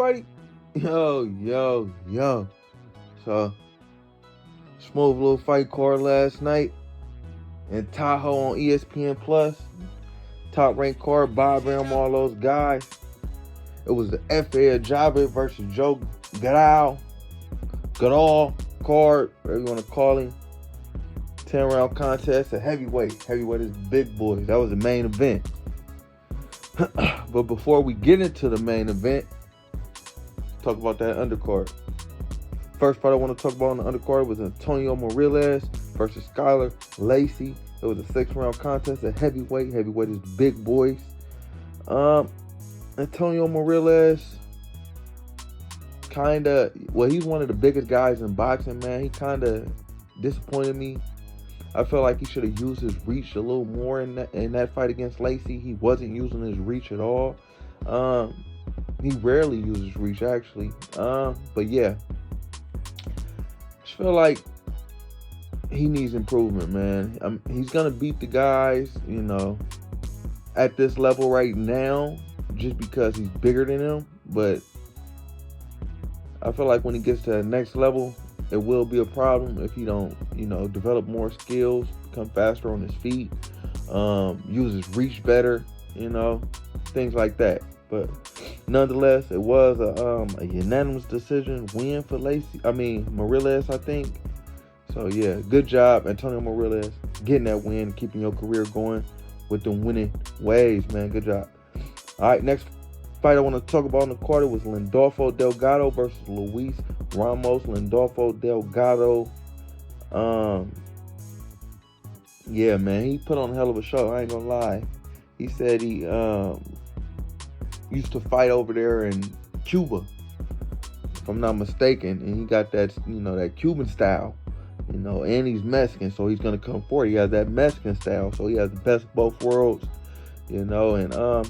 everybody? Yo. So, smooth little fight card last night in Tahoe on ESPN Plus. Top ranked card, Bob Ram, all those guys. It was the FA Ajagba versus Goodall card, whatever you want to call him. 10-round contest, a heavyweight. Heavyweight is big boys. That was the main event. But before we get into the main event, talk about that undercard. First fight I want to talk about on the undercard was Antonio Morales versus Skylar Lacey. It was a 6-round contest, a heavyweight. Heavyweight is big boys. Antonio Morales, he's one of the biggest guys in boxing, man. He kind of disappointed me. I felt like he should have used his reach a little more in that fight against Lacey. He wasn't using his reach at all. He rarely uses reach, actually. But yeah, I just feel like he needs improvement, man. He's gonna beat the guys, at this level right now, just because he's bigger than him. But I feel like when he gets to the next level, it will be a problem if he don't, develop more skills, become faster on his feet, use his reach better, things like that. But nonetheless, it was a unanimous decision win for Morales, I think. So yeah, good job, Antonio Morales, getting that win, keeping your career going with the winning ways, man. Good job. All right, next fight I want to talk about on the card was Landolfo Delgado versus Luis Ramos. Landolfo Delgado, yeah, man, he put on a hell of a show. I ain't gonna lie. He said he used to fight over there in Cuba, if I'm not mistaken, and he got that, that Cuban style, and he's Mexican, so he's gonna come forward. He has that Mexican style, so he has the best of both worlds. And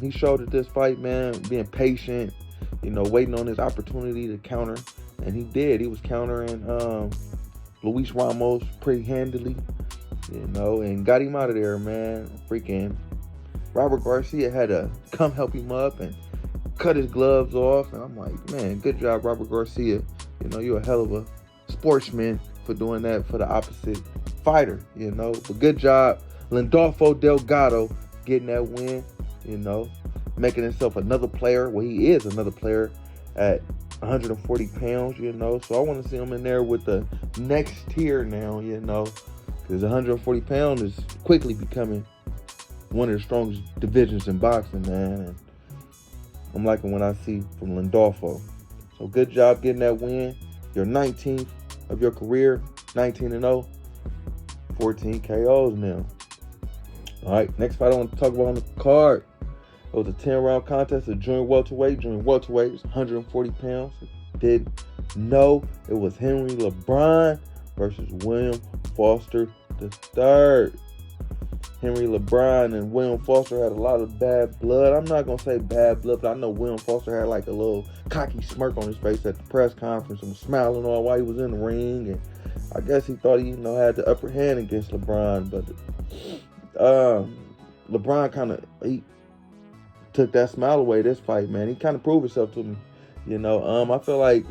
he showed at this fight, man, being patient, waiting on his opportunity to counter. And he did. He was countering Luis Ramos pretty handily, and got him out of there, man. Freaking Robert Garcia had to come help him up and cut his gloves off. And I'm like, man, good job, Robert Garcia. You're a hell of a sportsman for doing that for the opposite fighter, But good job, Landolfo Delgado, getting that win, making himself another player. Well, he is another player at 140 pounds, So I want to see him in there with the next tier now, because 140 pounds is quickly becoming one of the strongest divisions in boxing, man. And I'm liking what I see from Landolfo. So good job getting that win. Your 19th of your career, 19-0, 14 KOs now. All right, next fight I want to talk about on the card. It was a 10-round contest of junior welterweight. Junior welterweight was 140 pounds. Did know it was Henry LeBron versus William Foster III. Henry LeBron and William Foster had a lot of bad blood. I'm not going to say bad blood, but I know William Foster had like a little cocky smirk on his face at the press conference and was smiling all while he was in the ring. And I guess he thought he, had the upper hand against LeBron, but LeBron he took that smile away this fight, man. He kind of proved himself to me. I feel like,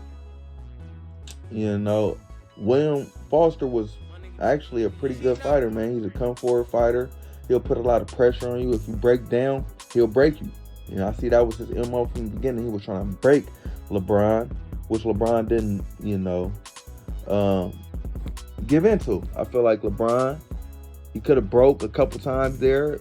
William Foster was actually a pretty good fighter, man. He's a come forward fighter. He'll put a lot of pressure on you. If you break down, he'll break you. I see that was his MO from the beginning. He was trying to break LeBron, which LeBron didn't, give into. I feel like LeBron, he could have broke a couple times there.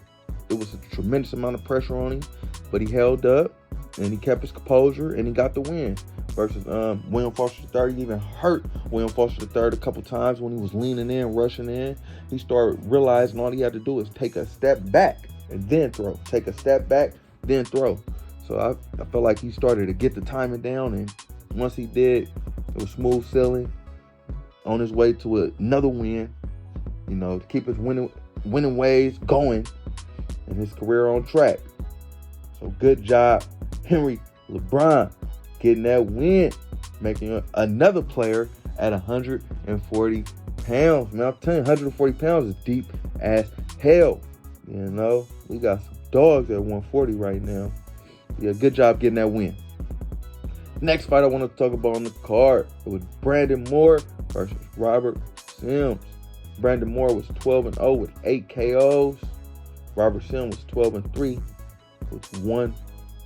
It was a tremendous amount of pressure on him, but he held up and he kept his composure and he got the win. Versus William Foster III, he even hurt William Foster III a couple times when he was leaning in, rushing in. He started realizing all he had to do is take a step back and then throw. Take a step back, then throw. So I felt like he started to get the timing down, and once he did, it was smooth sailing on his way to another win, to keep his winning ways going and his career on track. So good job, Henry LeBron, getting that win, making another player at 140 pounds. Man, I'm telling you, 140 pounds is deep as hell. We got some dogs at 140 right now. Yeah, good job getting that win. Next fight I want to talk about on the card, it was Brandon Moore versus Robert Sims. Brandon Moore was 12-0 with 8 KOs. Robert Sims was 12-3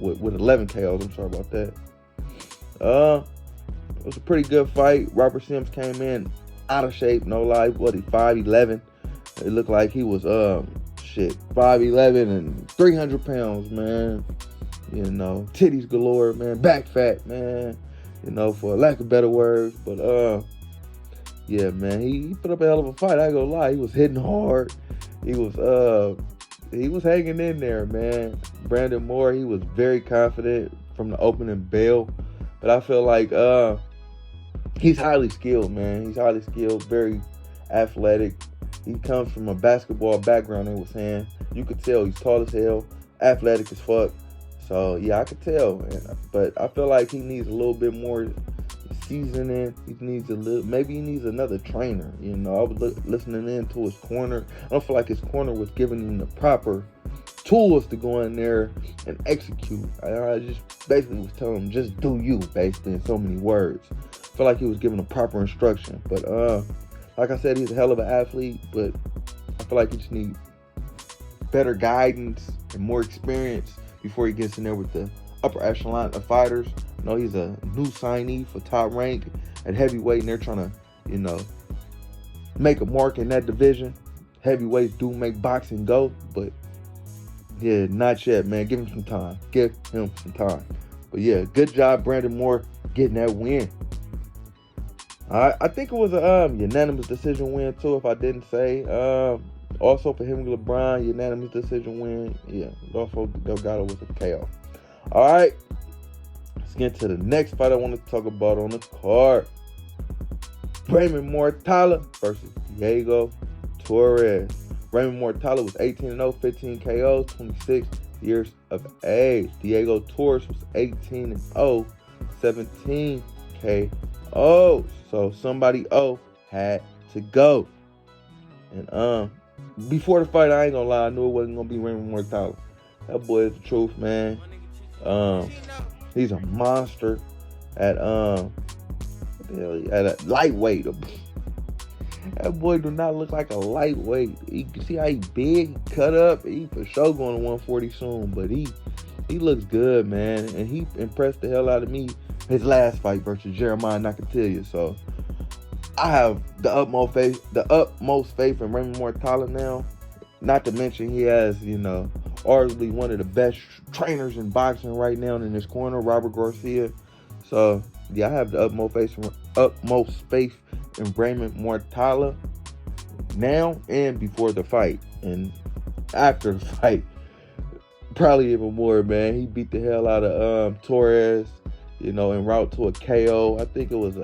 with 11 KOs. I'm sorry about that. It was a pretty good fight. Robert Sims came in out of shape, no lie. What, he 5'11"? It looked like he was 5'11" and 300 pounds, man. You know, titties galore, man. Back fat, man. You know, for lack of better words. But yeah, man, he put up a hell of a fight. I ain't gonna lie. He was hitting hard. He was hanging in there, man. Brandon Moore, he was very confident from the opening bell. But I feel like he's highly skilled, man. He's highly skilled, very athletic. He comes from a basketball background, they were saying. You could tell he's tall as hell, athletic as fuck. So, yeah, I could tell. But I feel like he needs a little bit more seasoning. Maybe he needs another trainer. You know, I was listening into his corner. I don't feel like his corner was giving him the proper tools to go in there and execute. I just basically was telling him, just do you, basically, in so many words. I feel like he was giving a proper instruction. But, like I said, he's a hell of an athlete, but I feel like he just needs better guidance and more experience before he gets in there with the upper echelon of fighters. You know, he's a new signee for Top Rank at heavyweight, and they're trying to, you know, make a mark in that division. Heavyweights do make boxing go, but yeah, not yet, man. Give him some time. Give him some time. But yeah, good job, Brandon Moore, getting that win. I think it was a unanimous decision win, too, if I didn't say. Also, for him and LeBron, unanimous decision win. Yeah, also Delgado was a KO. All right, let's get to the next fight I want to talk about on the card. Raymond Muratalla versus Diego Torres. Raymond Muratalla was 18-0, 15 KOs, 26 years of age. Diego Torres was 18-0, 17 KOs. So somebody had to go. And before the fight, I ain't gonna lie, I knew it wasn't gonna be Raymond Muratalla. That boy is the truth, man. He's a monster at a lightweight. That boy do not look like a lightweight. You can see how he big, cut up. He for sure going to 140 soon, but he looks good, man. And he impressed the hell out of me his last fight versus Jeremiah Nakatilia. So I have the utmost faith in Raymond Muratalla now. Not to mention he has, you know, arguably one of the best trainers in boxing right now in his corner, Robert Garcia. So yeah, I have the utmost faith in Raymond Muratalla now and before the fight. And after the fight, probably even more, man. He beat the hell out of Torres, you know, en route to a KO. I think it was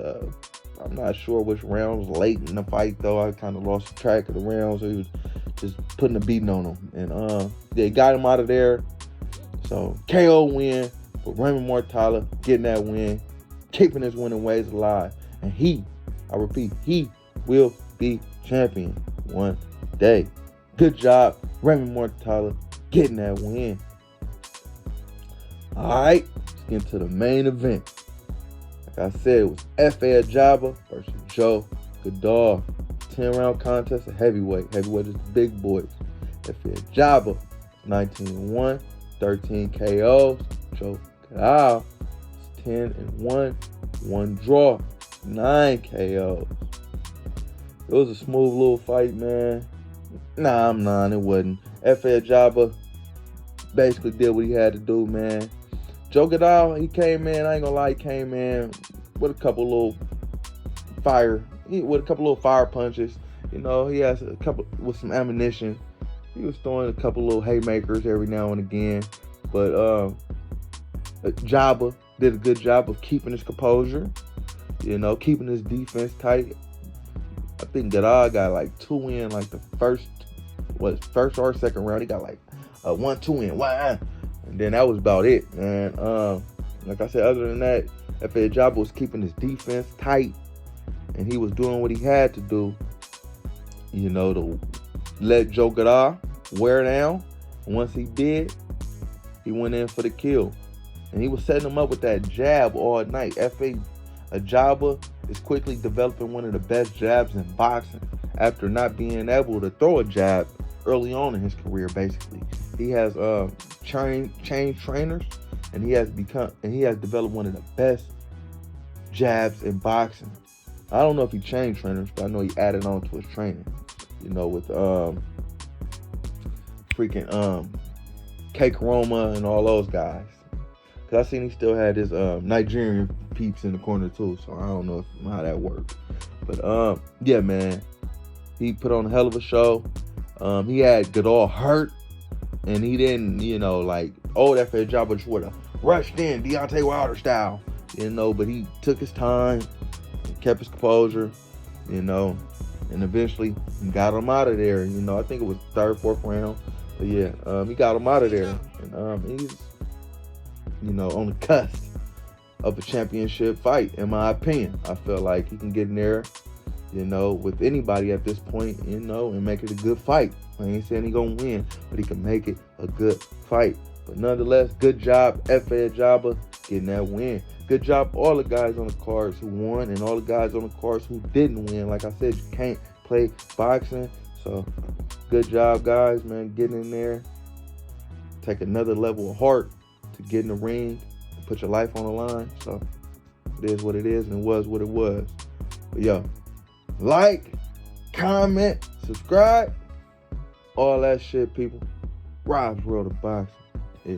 I'm not sure which rounds late in the fight, though. I kind of lost track of the rounds. So he was just putting a beating on him. And they got him out of there. So KO win for Raymond Muratalla, getting that win, keeping his winning ways alive. And I repeat, he will be champion one day. Good job, Raymond Muratalla, getting that win. All right, let's get into the main event. Like I said, it was F.A. Ajagba versus Joe Goodall. 10-round contest of heavyweight. Heavyweight is the big boys. F.A. Ajagba, 19-1, 13 KOs. Joe Goodall, 10-1, 1 draw, 9 KOs. It was a smooth little fight, man. Nah, it wasn't. F.A. Ajagba basically did what he had to do, man. Joe Goodall, he came in, I ain't gonna lie, he came in with a couple little fire punches. You know, he has a couple with some ammunition. He was throwing a couple little haymakers every now and again. But Ajagba did a good job of keeping his composure, you know, keeping his defense tight. I think Goodall got like 2 in like the first or second round. He got like 1-2 in. Wow. And then that was about it, man. Like I said, other than that, F.A. Ajagba was keeping his defense tight, and he was doing what he had to do, you know, to let Joe Goodall wear down. And once he did, he went in for the kill. And he was setting him up with that jab all night. Ajagba is quickly developing one of the best jabs in boxing after not being able to throw a jab early on in his career. Basically, he has changed trainers, and he has developed one of the best jabs in boxing. I don't know if he changed trainers, but I know he added on to his training. With freaking Cake Roma and all those guys. Cause I seen he still had his Nigerian peeps in the corner too, so I don't know how that worked. But yeah, man, he put on a hell of a show. He had Goodall hurt, and he didn't, that for a job, but would have rushed in Deontay Wilder style, But he took his time, kept his composure, and eventually got him out of there. I think it was third, fourth round, but yeah, he got him out of there, and he's on the cusp of a championship fight, in my opinion. I feel like he can get in there, with anybody at this point, and make it a good fight. I ain't saying he gonna win, but he can make it a good fight. But nonetheless, good job, Efe Ajagba, getting that win. Good job, all the guys on the cards who won and all the guys on the cards who didn't win. Like I said, you can't play boxing. So, good job, guys, man, getting in there. Take another level of heart to get in the ring and put your life on the line. So, it is what it is, and it was what it was. But, yo, like, comment, subscribe, all that shit, people. Rob's World of Boxing. Yeah.